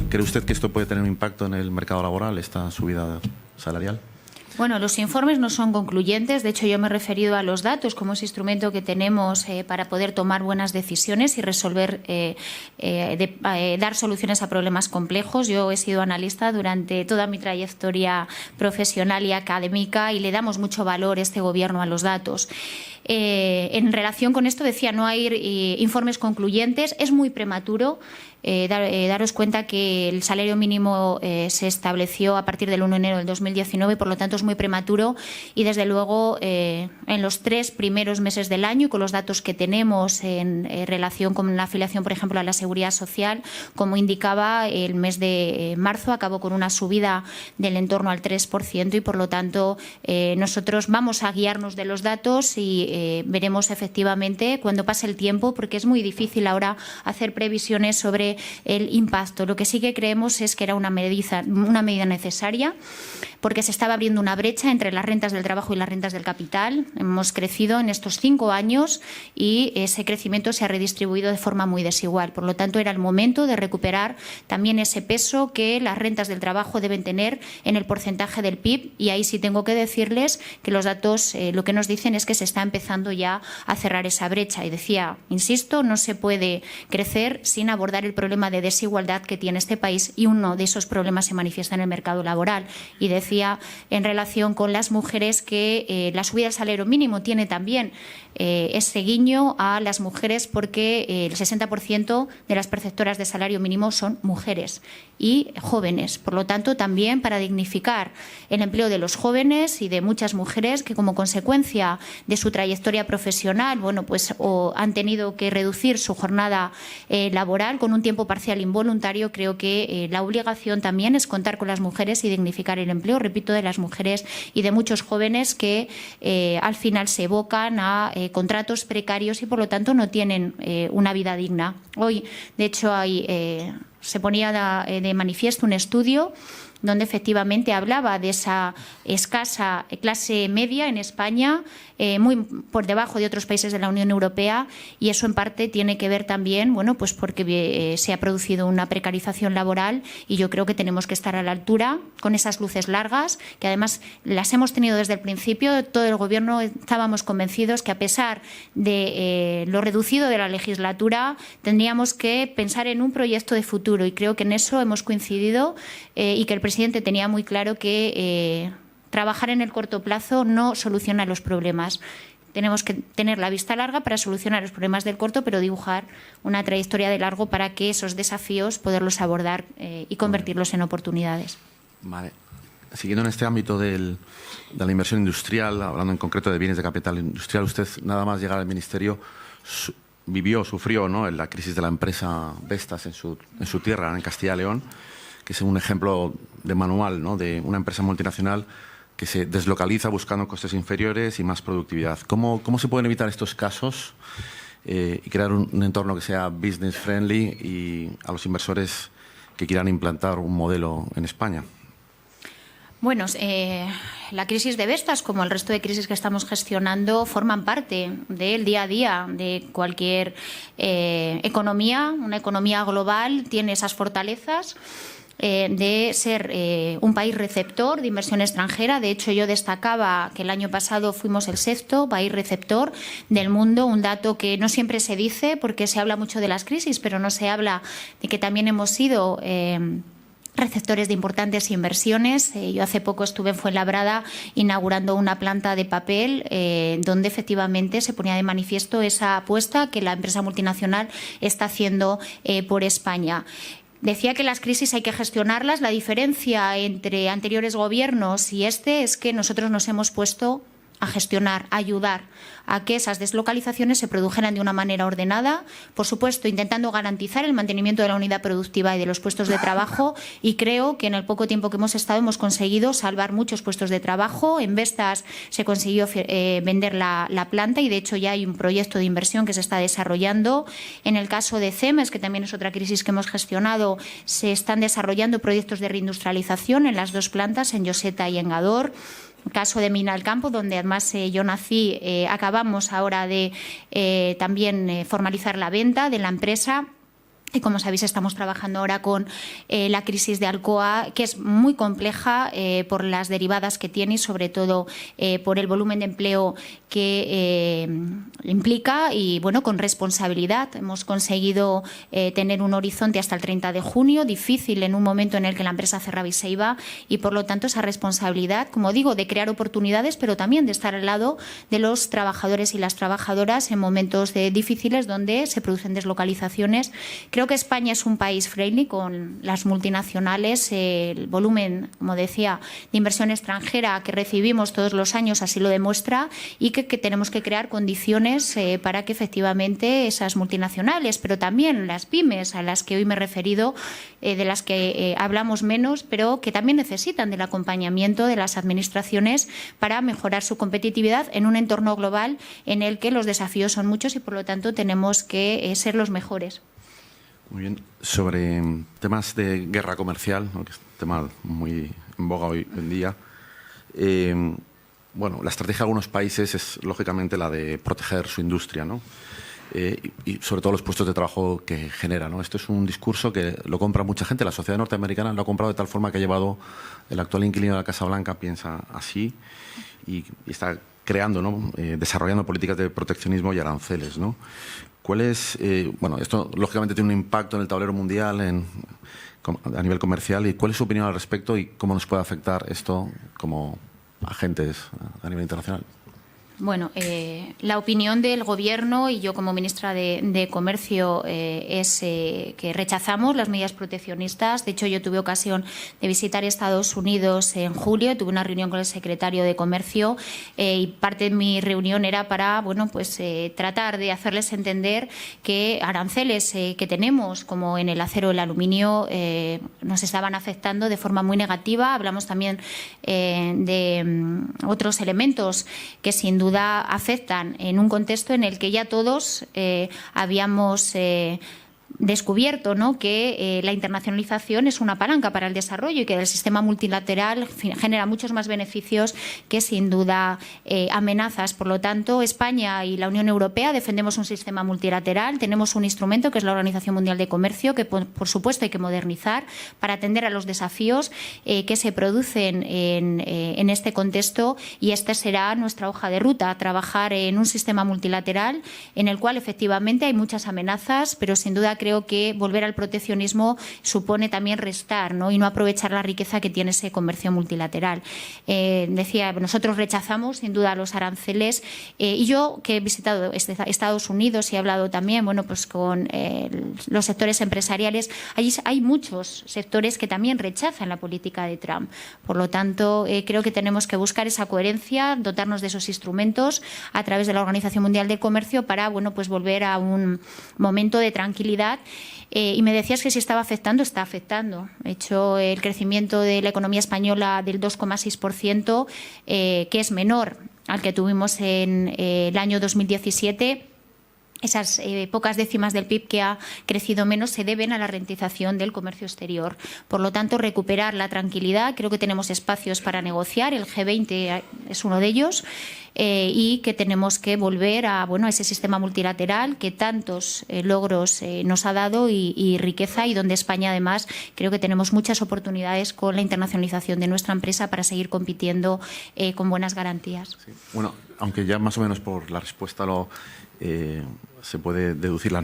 ¿Cree usted que esto puede tener un impacto en el mercado laboral, esta subida salarial? Bueno, los informes no son concluyentes. De hecho, yo me he referido a los datos como ese instrumento que tenemos para poder tomar buenas decisiones y resolver, dar soluciones a problemas complejos. Yo he sido analista durante toda mi trayectoria profesional y académica y le damos mucho valor este Gobierno a los datos. En relación con esto, decía, no hay informes concluyentes. Es muy prematuro. Daros cuenta que el salario mínimo se estableció a partir del 1 de enero del 2019 y, por lo tanto, es muy prematuro y, desde luego, en los 3 primeros meses del año, y con los datos que tenemos en relación con la afiliación, por ejemplo, a la Seguridad Social, como indicaba, el mes de marzo acabó con una subida del entorno al 3% y, por lo tanto, nosotros vamos a guiarnos de los datos y veremos efectivamente cuando pase el tiempo, porque es muy difícil ahora hacer previsiones sobre el impacto. Lo que sí que creemos es que era una medida necesaria, porque se estaba abriendo una brecha entre las rentas del trabajo y las rentas del capital. Hemos crecido en estos 5 años y ese crecimiento se ha redistribuido de forma muy desigual. Por lo tanto, era el momento de recuperar también ese peso que las rentas del trabajo deben tener en el porcentaje del PIB, y ahí sí tengo que decirles que los datos lo que nos dicen es que se está empezando ya a cerrar esa brecha. Y decía, insisto, no se puede crecer sin abordar el problema de desigualdad que tiene este país, y uno de esos problemas se manifiesta en el mercado laboral. Y decía, en relación con las mujeres, que la subida del salario mínimo tiene también ese guiño a las mujeres, porque el 60% de las perceptoras de salario mínimo son mujeres y jóvenes. Por lo tanto, también para dignificar el empleo de los jóvenes y de muchas mujeres que, como consecuencia de su trayectoria profesional, bueno, pues o han tenido que reducir su jornada laboral con un tiempo parcial involuntario, creo que la obligación también es contar con las mujeres y dignificar el empleo, repito, de las mujeres y de muchos jóvenes que al final se evocan a contratos precarios y, por lo tanto, no tienen una vida digna. Hoy, de hecho, se ponía de manifiesto un estudio donde efectivamente hablaba de esa escasa clase media en España, muy por debajo de otros países de la Unión Europea, y eso en parte tiene que ver también, bueno, pues porque se ha producido una precarización laboral, y yo creo que tenemos que estar a la altura con esas luces largas, que además las hemos tenido desde el principio. Todo el Gobierno estábamos convencidos que, a pesar de lo reducido de la legislatura, tendríamos que pensar en un proyecto de futuro, y creo que en eso hemos coincidido, y que el presidente tenía muy claro que trabajar en el corto plazo no soluciona los problemas. Tenemos que tener la vista larga para solucionar los problemas del corto, pero dibujar una trayectoria de largo para que esos desafíos poderlos abordar y convertirlos en oportunidades. Vale. Siguiendo en este ámbito de la inversión industrial, hablando en concreto de bienes de capital industrial, usted, nada más llegar al Ministerio, sufrió, ¿no?, la crisis de la empresa Vestas en su tierra, en Castilla y León, que es un ejemplo de manual, ¿no?, de una empresa multinacional que se deslocaliza buscando costes inferiores y más productividad. ¿Cómo se pueden evitar estos casos y crear un entorno que sea business friendly y a los inversores que quieran implantar un modelo en España? Bueno, la crisis de Vestas, como el resto de crisis que estamos gestionando, forman parte del día a día de cualquier economía. Una economía global tiene esas fortalezas de ser un país receptor de inversión extranjera. De hecho, yo destacaba que el año pasado fuimos el 6º país receptor del mundo, un dato que no siempre se dice, porque se habla mucho de las crisis, pero no se habla de que también hemos sido receptores de importantes inversiones. Yo hace poco estuve en Fuenlabrada inaugurando una planta de papel donde efectivamente se ponía de manifiesto esa apuesta que la empresa multinacional está haciendo por España. Decía que las crisis hay que gestionarlas. La diferencia entre anteriores gobiernos y este es que nosotros nos hemos puesto a gestionar, a ayudar a que esas deslocalizaciones se produjeran de una manera ordenada, por supuesto intentando garantizar el mantenimiento de la unidad productiva y de los puestos de trabajo, y creo que en el poco tiempo que hemos estado hemos conseguido salvar muchos puestos de trabajo. En Vestas se consiguió vender la planta y de hecho ya hay un proyecto de inversión que se está desarrollando. En el caso de CEMEX, que también es otra crisis que hemos gestionado, se están desarrollando proyectos de reindustrialización en las 2 plantas, en Lloseta y en Gádor. Caso de Minalcampo, donde además yo nací, acabamos ahora de también formalizar la venta de la empresa. Y como sabéis, estamos trabajando ahora con la crisis de Alcoa, que es muy compleja por las derivadas que tiene y sobre todo por el volumen de empleo que implica y, bueno, con responsabilidad. Hemos conseguido tener un horizonte hasta el 30 de junio, difícil en un momento en el que la empresa cerraba y se iba, y por lo tanto esa responsabilidad, como digo, de crear oportunidades, pero también de estar al lado de los trabajadores y las trabajadoras en momentos difíciles donde se producen deslocalizaciones. Creo que España es un país friendly con las multinacionales. El volumen, como decía, de inversión extranjera que recibimos todos los años así lo demuestra, y que tenemos que crear condiciones para que efectivamente esas multinacionales, pero también las pymes a las que hoy me he referido, de las que hablamos menos, pero que también necesitan del acompañamiento de las administraciones para mejorar su competitividad en un entorno global en el que los desafíos son muchos y por lo tanto tenemos que ser los mejores. Muy bien. Sobre temas de guerra comercial, ¿no?, que es un tema muy en boga hoy en día, bueno, la estrategia de algunos países es lógicamente la de proteger su industria, ¿no? Y sobre todo los puestos de trabajo que genera, ¿no? Esto es un discurso que lo compra mucha gente. La sociedad norteamericana lo ha comprado de tal forma que ha llevado el actual inquilino de la Casa Blanca piensa así y está creando, ¿no?, desarrollando políticas de proteccionismo y aranceles, ¿no? ¿Cuál es, bueno, esto lógicamente tiene un impacto en el tablero mundial a nivel comercial, y cuál es su opinión al respecto y cómo nos puede afectar esto como agentes a nivel internacional? Bueno, la opinión del Gobierno y yo como ministra de Comercio es que rechazamos las medidas proteccionistas. De hecho, yo tuve ocasión de visitar Estados Unidos en julio, tuve una reunión con el secretario de Comercio y parte de mi reunión era para, bueno, pues tratar de hacerles entender que aranceles que tenemos, como en el acero o el aluminio, nos estaban afectando de forma muy negativa. Hablamos también de otros elementos que sin duda afectan en un contexto en el que ya todos habíamos descubierto, ¿no?, que la internacionalización es una palanca para el desarrollo y que el sistema multilateral genera muchos más beneficios que, sin duda, amenazas. Por lo tanto, España y la Unión Europea defendemos un sistema multilateral. Tenemos un instrumento que es la Organización Mundial de Comercio, que por supuesto hay que modernizar para atender a los desafíos que se producen en este contexto, y esta será nuestra hoja de ruta: trabajar en un sistema multilateral en el cual efectivamente hay muchas amenazas, pero sin duda creo que volver al proteccionismo supone también restar, ¿no?, y no aprovechar la riqueza que tiene ese comercio multilateral. Decía, nosotros rechazamos sin duda los aranceles, y yo, que he visitado Estados Unidos y he hablado también, bueno, pues con los sectores empresariales, allí hay muchos sectores que también rechazan la política de Trump. Por lo tanto, creo que tenemos que buscar esa coherencia, dotarnos de esos instrumentos a través de la Organización Mundial del Comercio para, bueno, pues volver a un momento de tranquilidad. Y me decías que si estaba afectando, está afectando. De hecho, el crecimiento de la economía española del 2,6%, que es menor al que tuvimos en el año 2017, esas pocas décimas del PIB que ha crecido menos se deben a la ralentización del comercio exterior. Por lo tanto, recuperar la tranquilidad. Creo que tenemos espacios para negociar. El G20 es uno de ellos. Y que tenemos que volver a, bueno, a ese sistema multilateral que tantos logros nos ha dado y riqueza, y donde España, además, creo que tenemos muchas oportunidades con la internacionalización de nuestra empresa para seguir compitiendo con buenas garantías. Sí. Bueno, aunque ya más o menos por la respuesta se puede deducir la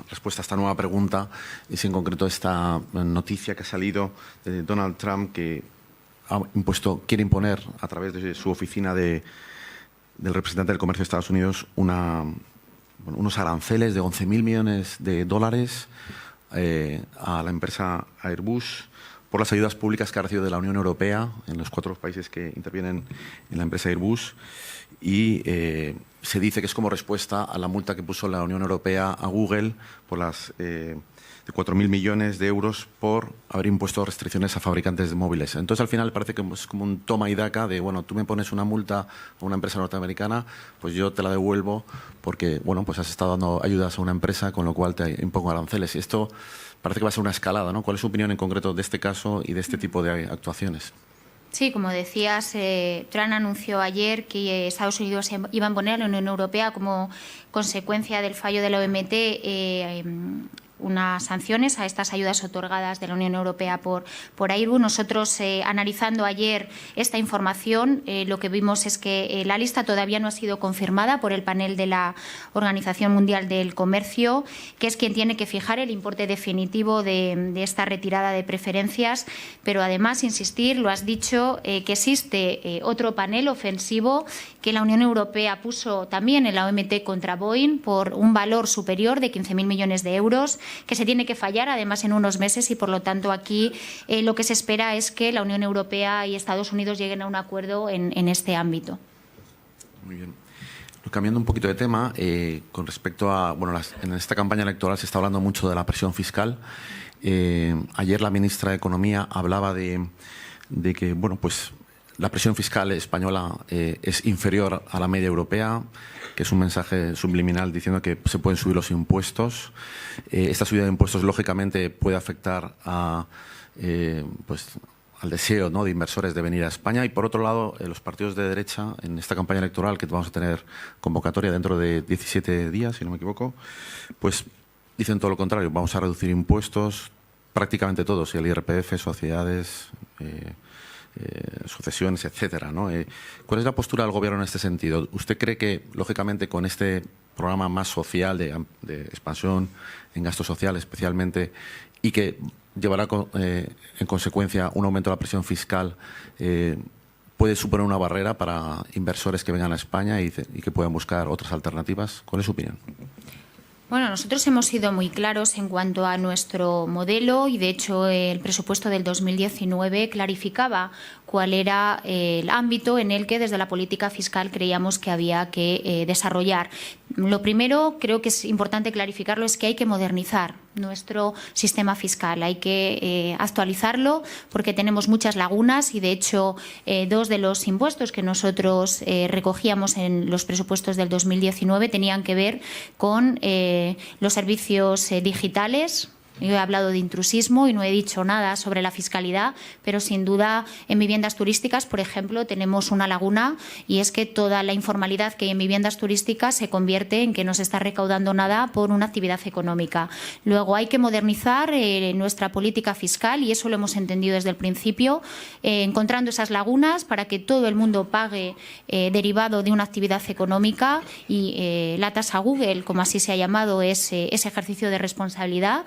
respuesta a esta nueva pregunta, es en concreto esta noticia que ha salido de Donald Trump, que quiere imponer a través de su oficina del representante del comercio de Estados Unidos unos aranceles de 11.000 millones de dólares a la empresa Airbus por las ayudas públicas que ha recibido de la Unión Europea en los 4 países que intervienen en la empresa Airbus. Y se dice que es como respuesta a la multa que puso la Unión Europea a Google por de 4.000 millones de euros por haber impuesto restricciones a fabricantes de móviles. Entonces, al final parece que es como un toma y daca de, bueno, tú me pones una multa a una empresa norteamericana, pues yo te la devuelvo porque, bueno, pues has estado dando ayudas a una empresa, con lo cual te impongo aranceles. Y esto parece que va a ser una escalada, ¿no? ¿Cuál es su opinión en concreto de este caso y de este tipo de actuaciones? Sí, como decías, Trump anunció ayer que Estados Unidos iba a imponer a la Unión Europea como consecuencia del fallo de la OMT unas sanciones a estas ayudas otorgadas de la Unión Europea por Airbus. Nosotros, analizando ayer esta información, lo que vimos es que la lista todavía no ha sido confirmada por el panel de la Organización Mundial del Comercio, que es quien tiene que fijar el importe definitivo de esta retirada de preferencias. Pero además, insistir, lo has dicho, que existe otro panel ofensivo que la Unión Europea puso también en la OMT contra Boeing por un valor superior de 15.000 millones de euros, que se tiene que fallar además en unos meses, y por lo tanto aquí lo que se espera es que la Unión Europea y Estados Unidos lleguen a un acuerdo en este ámbito. Muy bien. Cambiando un poquito de tema, con respecto a, bueno, en esta campaña electoral se está hablando mucho de la presión fiscal. Ayer la ministra de Economía hablaba de que, bueno, pues la presión fiscal española es inferior a la media europea, que es un mensaje subliminal diciendo que se pueden subir los impuestos. Esta subida de impuestos, lógicamente, puede afectar pues, al deseo, ¿no?, de inversores de venir a España. Y, por otro lado, los partidos de derecha, en esta campaña electoral, que vamos a tener convocatoria dentro de 17 días, si no me equivoco, pues dicen todo lo contrario. Vamos a reducir impuestos, prácticamente todos, el IRPF, sociedades, sucesiones, etcétera, ¿no? ¿Cuál es la postura del Gobierno en este sentido? ¿Usted cree que, lógicamente, con este programa más social de expansión en gasto social especialmente, y que llevará en consecuencia un aumento de la presión fiscal, puede suponer una barrera para inversores que vengan a España y que puedan buscar otras alternativas? ¿Cuál es su opinión? Bueno, nosotros hemos sido muy claros en cuanto a nuestro modelo y, de hecho, el presupuesto del 2019 clarificaba cuál era el ámbito en el que desde la política fiscal creíamos que había que desarrollar. Lo primero, creo que es importante clarificarlo, es que hay que modernizar nuestro sistema fiscal, hay que actualizarlo porque tenemos muchas lagunas y, de hecho, dos de los impuestos que nosotros recogíamos en los presupuestos del 2019 tenían que ver con los servicios digitales. Yo he hablado de intrusismo y no he dicho nada sobre la fiscalidad, pero sin duda en viviendas turísticas, por ejemplo, tenemos una laguna, y es que toda la informalidad que hay en viviendas turísticas se convierte en que no se está recaudando nada por una actividad económica. Luego hay que modernizar nuestra política fiscal, y eso lo hemos entendido desde el principio, encontrando esas lagunas para que todo el mundo pague derivado de una actividad económica, y la tasa Google, como así se ha llamado, es ese ejercicio de responsabilidad,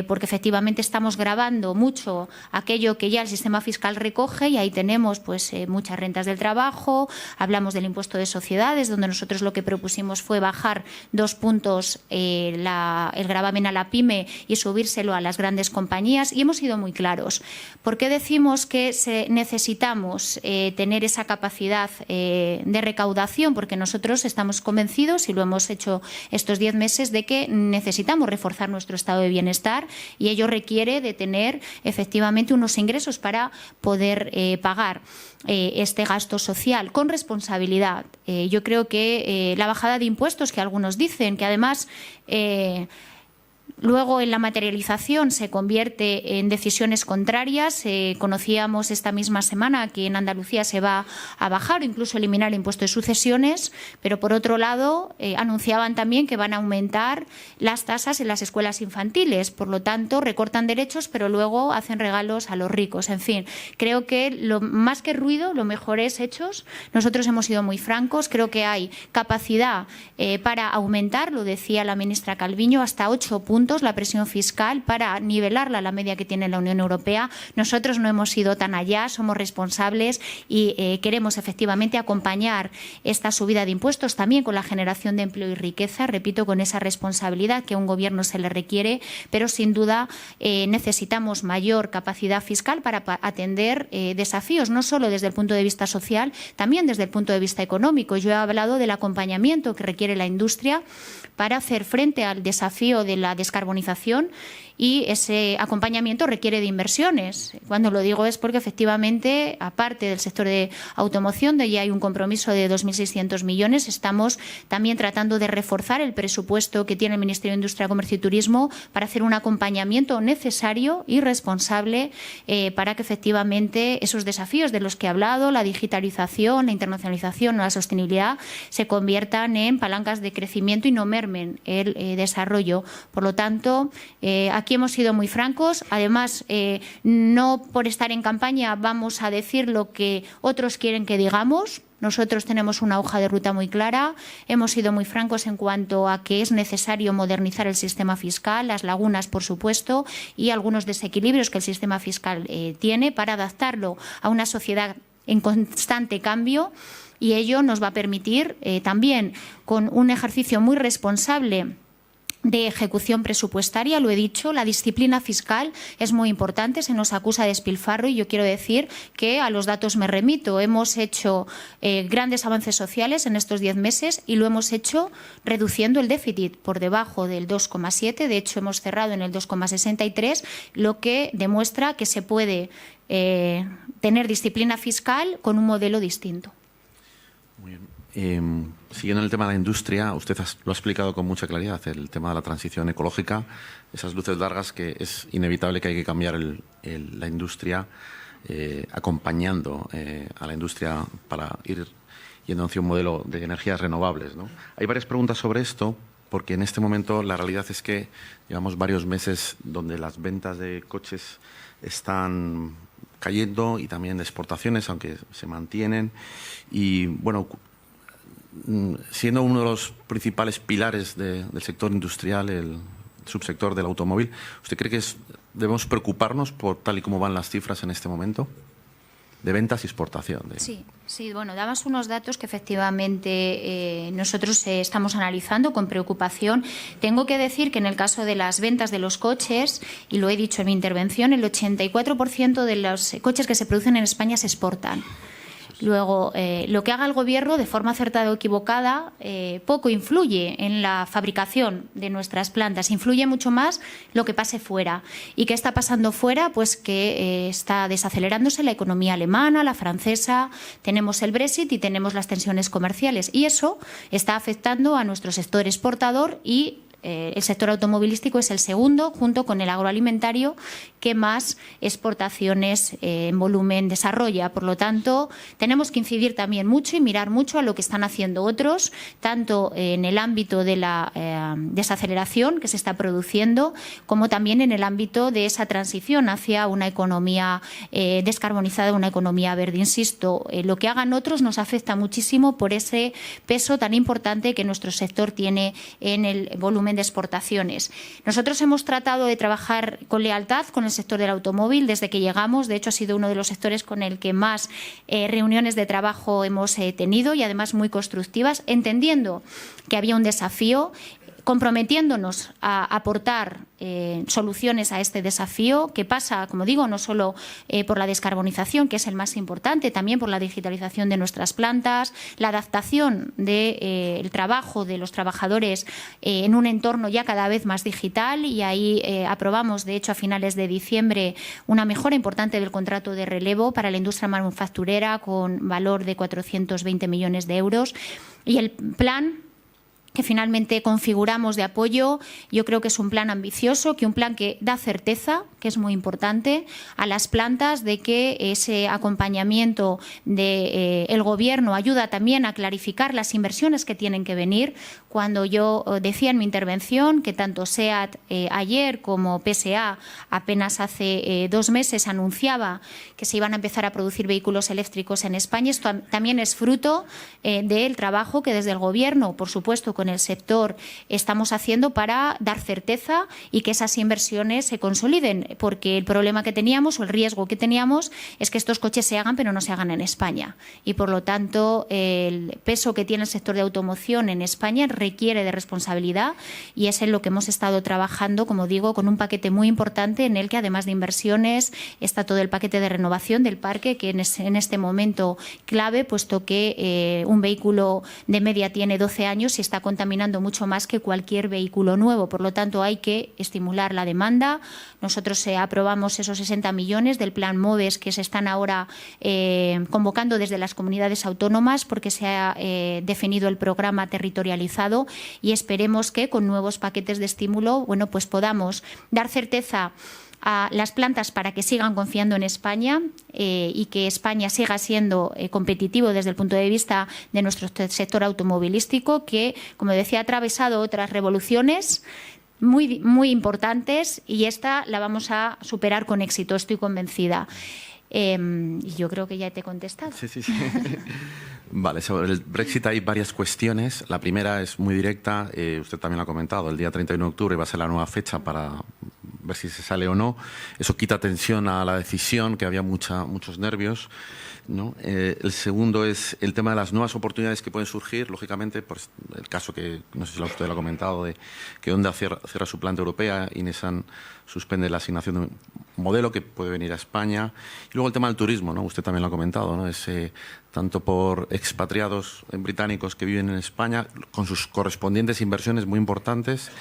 porque efectivamente estamos grabando mucho aquello que ya el sistema fiscal recoge, y ahí tenemos pues muchas rentas del trabajo. Hablamos del impuesto de sociedades, donde nosotros lo que propusimos fue bajar 2 puntos el gravamen a la pyme y subírselo a las grandes compañías, y hemos sido muy claros. ¿Por qué decimos que necesitamos tener esa capacidad de recaudación? Porque nosotros estamos convencidos, y lo hemos hecho estos 10 meses, de que necesitamos reforzar nuestro estado de bienestar, y ello requiere de tener efectivamente unos ingresos para poder pagar este gasto social con responsabilidad. Yo creo que la bajada de impuestos, que algunos dicen que además luego en la materialización se convierte en decisiones contrarias. Conocíamos esta misma semana que en Andalucía se va a bajar o incluso eliminar el impuesto de sucesiones, pero por otro lado anunciaban también que van a aumentar las tasas en las escuelas infantiles. Por lo tanto, recortan derechos, pero luego hacen regalos a los ricos. En fin, creo que más que ruido, lo mejor es hechos. Nosotros hemos sido muy francos. Creo que hay capacidad para aumentar, lo decía la ministra Calviño, hasta 8 puntos la presión fiscal para nivelarla a la media que tiene la Unión Europea. Nosotros no hemos ido tan allá, somos responsables y queremos efectivamente acompañar esta subida de impuestos también con la generación de empleo y riqueza, repito, con esa responsabilidad que a un gobierno se le requiere, pero sin duda necesitamos mayor capacidad fiscal para atender desafíos, no solo desde el punto de vista social, también desde el punto de vista económico. Yo he hablado del acompañamiento que requiere la industria para hacer frente al desafío de la descarbonización, y ese acompañamiento requiere de inversiones. Cuando lo digo es porque efectivamente, aparte del sector de automoción, de ya hay un compromiso de 2.600 millones, estamos también tratando de reforzar el presupuesto que tiene el Ministerio de Industria, Comercio y Turismo para hacer un acompañamiento necesario y responsable para que efectivamente esos desafíos de los que he hablado, la digitalización, la internacionalización o la sostenibilidad, se conviertan en palancas de crecimiento y no mermen el desarrollo. Por lo tanto, aquí hemos sido muy francos. Además, no por estar en campaña vamos a decir lo que otros quieren que digamos. Nosotros tenemos una hoja de ruta muy clara, hemos sido muy francos en cuanto a que es necesario modernizar el sistema fiscal, las lagunas, por supuesto, y algunos desequilibrios que el sistema fiscal tiene para adaptarlo a una sociedad en constante cambio, y ello nos va a permitir también, con un ejercicio muy responsable de ejecución presupuestaria, lo he dicho, la disciplina fiscal es muy importante, se nos acusa de despilfarro y yo quiero decir que a los datos me remito. Hemos hecho grandes avances sociales en estos 10 meses y lo hemos hecho reduciendo el déficit por debajo del 2,7, de hecho hemos cerrado en el 2,63, lo que demuestra que se puede tener disciplina fiscal con un modelo distinto. Muy bien. Siguiendo en el tema de la industria, usted lo ha explicado con mucha claridad, el tema de la transición ecológica, esas luces largas que es inevitable que hay que cambiar la industria, acompañando a la industria para ir yendo hacia un modelo de energías renovables, ¿no? Hay varias preguntas sobre esto, porque en este momento la realidad es que llevamos varios meses donde las ventas de coches están cayendo y también de exportaciones, aunque se mantienen. Y, bueno, siendo uno de los principales pilares del sector industrial, el subsector del automóvil, ¿usted cree que debemos preocuparnos por tal y como van las cifras en este momento de ventas y exportación? Sí, bueno, dabas unos datos que efectivamente nosotros estamos analizando con preocupación. Tengo que decir que en el caso de las ventas de los coches, y lo he dicho en mi intervención, el 84% de los coches que se producen en España se exportan. Luego, lo que haga el Gobierno, de forma acertada o equivocada, poco influye en la fabricación de nuestras plantas. Influye mucho más lo que pase fuera. ¿Y qué está pasando fuera? Pues que está desacelerándose la economía alemana, la francesa, tenemos el Brexit y tenemos las tensiones comerciales. Y eso está afectando a nuestro sector exportador y el sector automovilístico es el segundo, junto con el agroalimentario, que más exportaciones en volumen desarrolla. Por lo tanto, tenemos que incidir también mucho y mirar mucho a lo que están haciendo otros, tanto en el ámbito de la desaceleración que se está produciendo, como también en el ámbito de esa transición hacia una economía descarbonizada, una economía verde. Insisto, lo que hagan otros nos afecta muchísimo por ese peso tan importante que nuestro sector tiene en el volumen de exportaciones. Nosotros hemos tratado de trabajar con lealtad con el sector del automóvil desde que llegamos. De hecho, ha sido uno de los sectores con el que más reuniones de trabajo hemos tenido y además muy constructivas, entendiendo que había un desafío, comprometiéndonos a aportar soluciones a este desafío, que pasa, como digo, no solo por la descarbonización, que es el más importante, también por la digitalización de nuestras plantas, la adaptación del trabajo de los trabajadores en un entorno ya cada vez más digital, y ahí aprobamos, de hecho, a finales de diciembre, una mejora importante del contrato de relevo para la industria manufacturera con valor de 420 millones de euros. Y el plan que finalmente configuramos de apoyo, yo creo que es un plan ambicioso, un plan que da certeza, que es muy importante, a las plantas, de que ese acompañamiento del Gobierno ayuda también a clarificar las inversiones que tienen que venir. Cuando yo decía en mi intervención que tanto SEAT ayer como PSA apenas hace 2 meses anunciaba que se iban a empezar a producir vehículos eléctricos en España, esto también es fruto del trabajo que desde el Gobierno, por supuesto, con el sector estamos haciendo para dar certeza y que esas inversiones se consoliden, porque el problema que teníamos o el riesgo que teníamos es que estos coches se hagan pero no se hagan en España, y por lo tanto el peso que tiene el sector de automoción en España requiere de responsabilidad, y es en lo que hemos estado trabajando, como digo, con un paquete muy importante en el que, además de inversiones, está todo el paquete de renovación del parque, que en este momento clave, puesto que un vehículo de media tiene 12 años y está contaminando mucho más que cualquier vehículo nuevo. Por lo tanto, hay que estimular la demanda. Nosotros aprobamos esos 60 millones del plan MOVES que se están ahora convocando desde las comunidades autónomas, porque se ha definido el programa territorializado, y esperemos que con nuevos paquetes de estímulo, bueno, pues podamos dar certeza a las plantas para que sigan confiando en España y que España siga siendo competitivo desde el punto de vista de nuestro sector automovilístico, que, como decía, ha atravesado otras revoluciones muy importantes, y esta la vamos a superar con éxito, estoy convencida. Y yo creo que ya te he contestado. Sí. Vale, sobre el Brexit hay varias cuestiones. La primera es muy directa, usted también lo ha comentado, el día 31 de octubre va a ser la nueva fecha para ver si se sale o no. Eso quita tensión a la decisión, que había muchos nervios, ¿no? El segundo es el tema de las nuevas oportunidades que pueden surgir, lógicamente, pues el caso que, no sé si usted lo ha comentado, de que Honda cierra su planta europea y Nissan suspende la asignación de un modelo que puede venir a España. Y luego el tema del turismo, ¿no? Usted también lo ha comentado, ¿no? Es tanto por expatriados británicos que viven en España, con sus correspondientes inversiones muy importantes,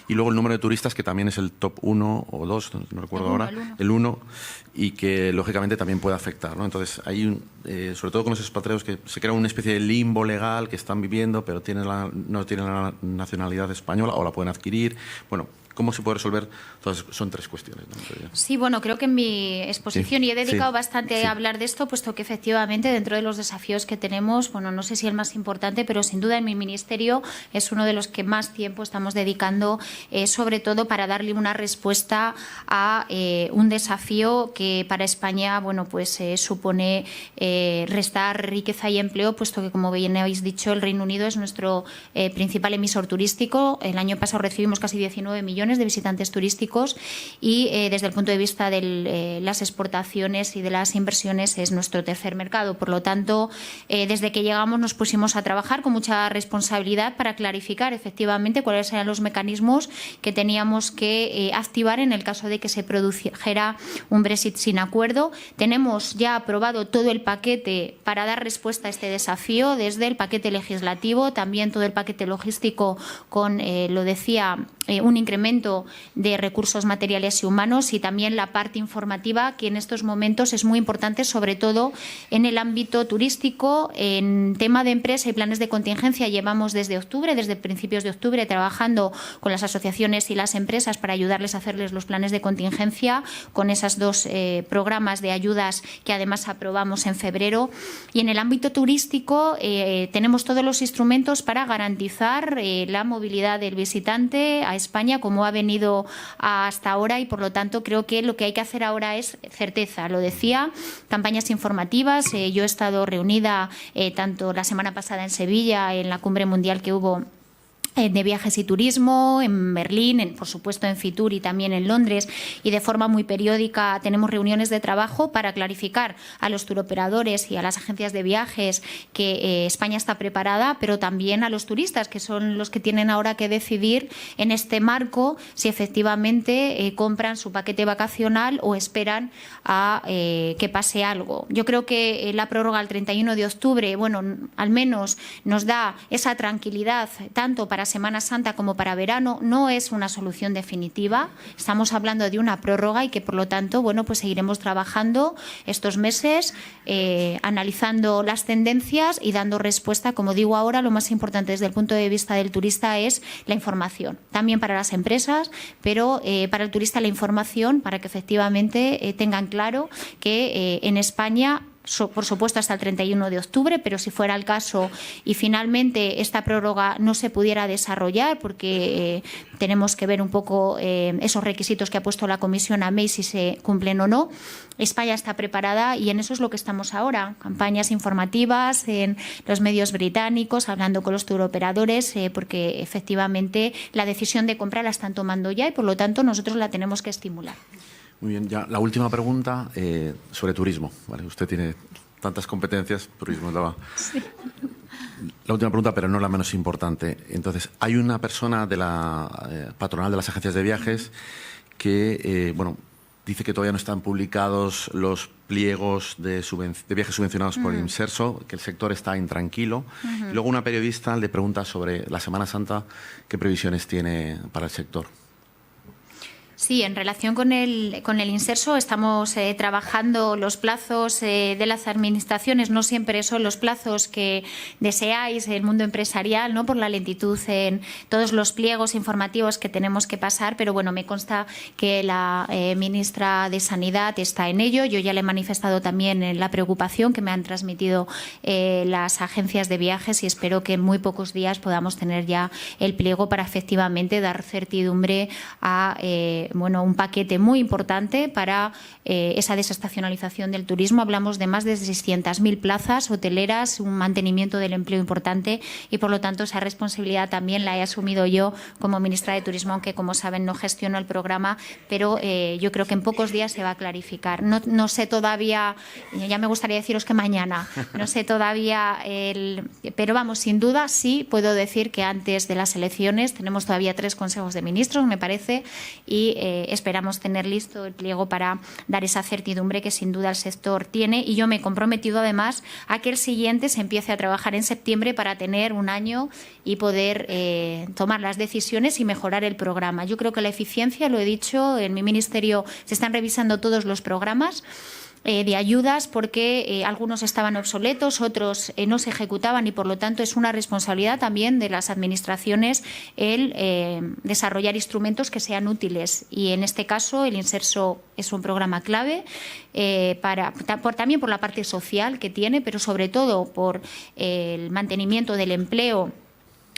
y luego el número de turistas, que también es el top 1 o 2, no recuerdo ahora, el 1, y que lógicamente también puede afectar, ¿no? Entonces, hay sobre todo con los expatriados, que se crea una especie de limbo legal, que están viviendo, pero no tienen la nacionalidad española, o la pueden adquirir. Bueno, ¿cómo se puede resolver? Entonces, son tres cuestiones, ¿no? Sí, bueno, creo que en mi exposición y he dedicado bastante a hablar de esto, puesto que efectivamente dentro de los desafíos que tenemos, bueno, no sé si el más importante, pero sin duda en mi ministerio es uno de los que más tiempo estamos dedicando, sobre todo para darle una respuesta a un desafío que para España, bueno, pues supone restar riqueza y empleo, puesto que, como bien habéis dicho, el Reino Unido es nuestro principal emisor turístico. El año pasado recibimos casi 19 millones de visitantes turísticos, y desde el punto de vista de las exportaciones y de las inversiones es nuestro tercer mercado. Por lo tanto, desde que llegamos nos pusimos a trabajar con mucha responsabilidad para clarificar efectivamente cuáles eran los mecanismos que teníamos que activar en el caso de que se produjera un Brexit sin acuerdo. Tenemos ya aprobado todo el paquete para dar respuesta a este desafío, desde el paquete legislativo, también todo el paquete logístico con, lo decía, un incremento de recursos materiales y humanos, y también la parte informativa, que en estos momentos es muy importante, sobre todo en el ámbito turístico. En tema de empresa y planes de contingencia llevamos desde principios de octubre, trabajando con las asociaciones y las empresas para ayudarles a hacerles los planes de contingencia, con esos dos programas de ayudas que además aprobamos en febrero. Y en el ámbito turístico tenemos todos los instrumentos para garantizar la movilidad del visitante a España, como ha venido hasta ahora, y por lo tanto creo que lo que hay que hacer ahora es certeza. Lo decía, campañas informativas. Yo he estado reunida tanto la semana pasada en Sevilla, en la cumbre mundial que hubo de viajes y turismo, en Berlín, por supuesto en Fitur y también en Londres, y de forma muy periódica tenemos reuniones de trabajo para clarificar a los turoperadores y a las agencias de viajes que España está preparada, pero también a los turistas, que son los que tienen ahora que decidir en este marco si efectivamente compran su paquete vacacional o esperan a que pase algo. Yo creo que la prórroga al 31 de octubre, bueno, al menos nos da esa tranquilidad tanto para Semana Santa como para verano. No es una solución definitiva, estamos hablando de una prórroga, y que por lo tanto, bueno, pues seguiremos trabajando estos meses, analizando las tendencias y dando respuesta. Como digo, ahora lo más importante desde el punto de vista del turista es la información, también para las empresas, pero para el turista la información, para que efectivamente tengan claro que en España, por supuesto hasta el 31 de octubre, pero si fuera el caso y finalmente esta prórroga no se pudiera desarrollar, porque tenemos que ver un poco esos requisitos que ha puesto la Comisión a May, si se cumplen o no, España está preparada, y en eso es lo que estamos ahora. Campañas informativas en los medios británicos, hablando con los turoperadores, porque efectivamente la decisión de compra la están tomando ya, y por lo tanto nosotros la tenemos que estimular. Muy bien, ya la última pregunta sobre turismo. ¿Vale? Usted tiene tantas competencias, turismo estaba. Sí. La última pregunta, pero no la menos importante. Entonces, hay una persona de la patronal de las agencias de viajes que, bueno, dice que todavía no están publicados los pliegos de viajes subvencionados por Inserso, que el sector está intranquilo. Y luego una periodista le pregunta sobre la Semana Santa, ¿qué previsiones tiene para el sector? Sí, en relación con el Inserso estamos trabajando los plazos de las administraciones. No siempre son los plazos que deseáis el mundo empresarial, ¿no? Por la lentitud en todos los pliegos informativos que tenemos que pasar, pero bueno, me consta que la ministra de Sanidad está en ello. Yo ya le he manifestado también la preocupación que me han transmitido las agencias de viajes y espero que en muy pocos días podamos tener ya el pliego para efectivamente dar certidumbre a un paquete muy importante para esa desestacionalización del turismo. Hablamos de más de 600.000 plazas hoteleras, un mantenimiento del empleo importante y, por lo tanto, esa responsabilidad también la he asumido yo como ministra de Turismo, aunque, como saben, no gestiono el programa, pero yo creo que en pocos días se va a clarificar. No sé todavía, ya me gustaría deciros que mañana, no sé todavía, pero vamos, sin duda sí puedo decir que antes de las elecciones tenemos todavía 3 consejos de ministros, me parece, y esperamos tener listo el pliego para dar esa certidumbre que sin duda el sector tiene, y yo me he comprometido además a que el siguiente se empiece a trabajar en septiembre para tener un año y poder tomar las decisiones y mejorar el programa. Yo creo que la eficiencia, lo he dicho, en mi ministerio se están revisando todos los programas de ayudas porque algunos estaban obsoletos, otros no se ejecutaban y por lo tanto es una responsabilidad también de las administraciones el desarrollar instrumentos que sean útiles, y en este caso el Inserso es un programa clave también por la parte social que tiene, pero sobre todo por el mantenimiento del empleo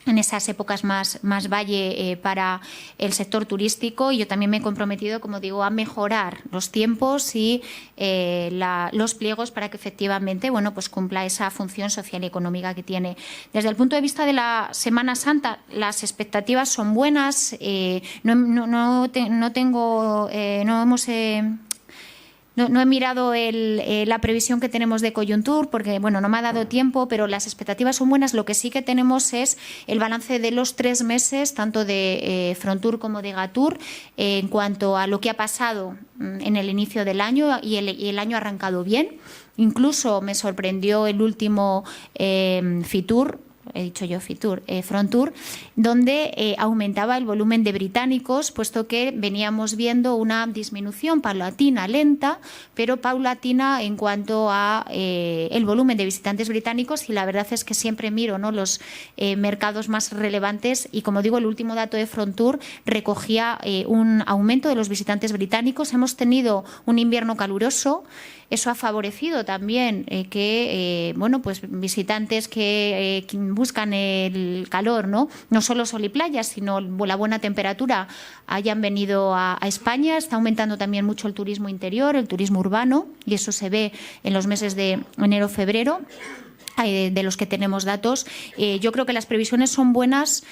en esas épocas más valle para el sector turístico, y yo también me he comprometido, como digo, a mejorar los tiempos y los pliegos para que efectivamente pues cumpla esa función social y económica que tiene. Desde el punto de vista de la Semana Santa, las expectativas son buenas. No he mirado la previsión que tenemos de Coyuntur porque no me ha dado tiempo, pero las expectativas son buenas. Lo que sí que tenemos es el balance de los 3 meses, tanto de Frontur como de Gatur, en cuanto a lo que ha pasado en el inicio del año, y el año ha arrancado bien. Incluso me sorprendió el último Fitur, he dicho yo Fitur, Frontur, donde aumentaba el volumen de británicos, puesto que veníamos viendo una disminución paulatina, lenta, pero paulatina en cuanto a el volumen de visitantes británicos, y la verdad es que siempre miro los mercados más relevantes y, como digo, el último dato de Frontur recogía un aumento de los visitantes británicos. Hemos tenido un invierno caluroso. Eso ha favorecido también que visitantes que buscan el calor, no solo sol y playas, sino la buena temperatura, hayan venido a España. Está aumentando también mucho el turismo interior, el turismo urbano, y eso se ve en los meses de enero-febrero, de los que tenemos datos. Yo creo que las previsiones son buenas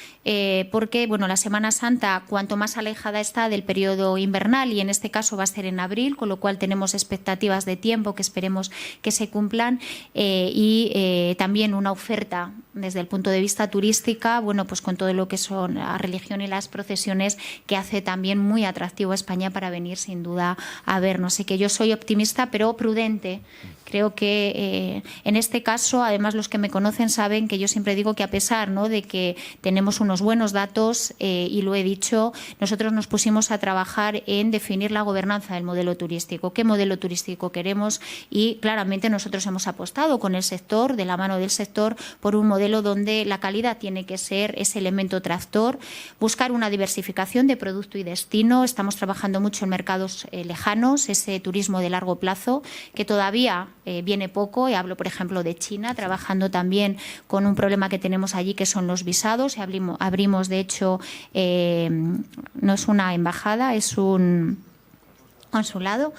porque la Semana Santa, cuanto más alejada está del periodo invernal, y en este caso va a ser en abril, con lo cual tenemos expectativas de tiempo que esperemos que se cumplan, y también una oferta desde el punto de vista turística, con todo lo que son la religión y las procesiones, que hace también muy atractivo a España para venir sin duda a vernos. Así que yo soy optimista pero prudente. Creo que en este caso, además, los que me conocen saben que yo siempre digo que, a pesar de que tenemos unos buenos datos, y lo he dicho, nosotros nos pusimos a trabajar en definir la gobernanza del modelo turístico, qué modelo turístico queremos, y claramente nosotros hemos apostado con el sector, de la mano del sector, por un modelo donde la calidad tiene que ser ese elemento tractor, buscar una diversificación de producto y destino. Estamos trabajando mucho en mercados lejanos, ese turismo de largo plazo, que todavía viene poco, y hablo por ejemplo de China, trabajando también con un problema que tenemos allí, que son los visados, y abrimos de hecho, no es una embajada, es un consulado,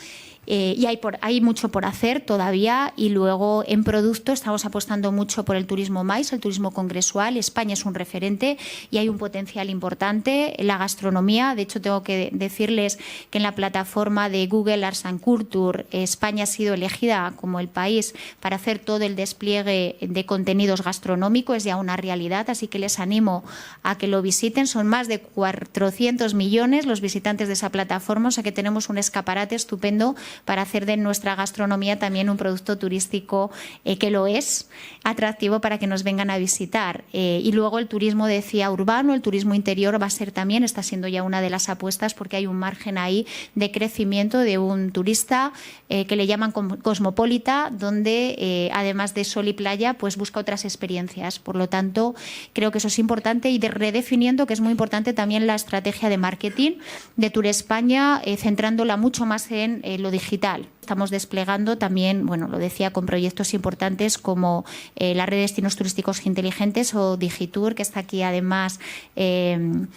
y hay mucho por hacer todavía. Y luego en producto estamos apostando mucho por el turismo MICE, el turismo congresual. España es un referente y hay un potencial importante. La gastronomía, de hecho tengo que decirles que en la plataforma de Google Arts and Culture España ha sido elegida como el país para hacer todo el despliegue de contenidos gastronómicos, es ya una realidad, así que les animo a que lo visiten. Son más de 400 millones los visitantes de esa plataforma, o sea que tenemos un escaparate estupendo para hacer de nuestra gastronomía también un producto turístico que lo es, atractivo para que nos vengan a visitar. Y luego el turismo, decía, urbano, el turismo interior va a ser también, está siendo ya una de las apuestas porque hay un margen ahí de crecimiento de un turista que le llaman cosmopolita, donde además de sol y playa, pues busca otras experiencias. Por lo tanto, creo que eso es importante y redefiniendo que es muy importante también la estrategia de marketing de Tour España, centrándola mucho más en lo digital. Estamos desplegando también, bueno, lo decía, con proyectos importantes como la red de destinos turísticos inteligentes o Digitour, que está aquí además el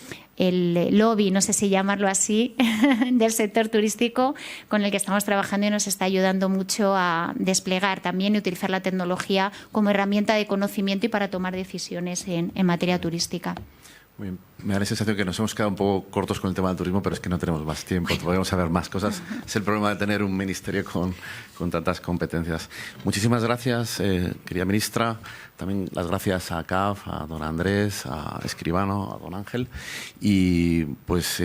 lobby, no sé si llamarlo así, del sector turístico con el que estamos trabajando y nos está ayudando mucho a desplegar también y utilizar la tecnología como herramienta de conocimiento y para tomar decisiones en materia turística. Muy bien. Me da la sensación que nos hemos quedado un poco cortos con el tema del turismo, pero es que no tenemos más tiempo, podemos saber más cosas. Es el problema de tener un ministerio con tantas competencias. Muchísimas gracias, querida ministra. También las gracias a CAF, a don Andrés, a Escribano, a don Ángel. Y pues,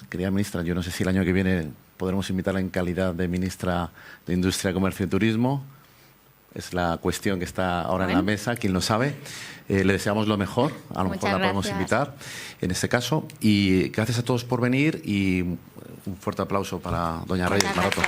querida ministra, yo no sé si el año que viene podremos invitarla en calidad de ministra de Industria, Comercio y Turismo. Es la cuestión que está ahora en la mesa, quien lo sabe. Le deseamos lo mejor, a lo mejor la podemos invitar en este caso. Y gracias a todos por venir y un fuerte aplauso para doña Reyes Maroto.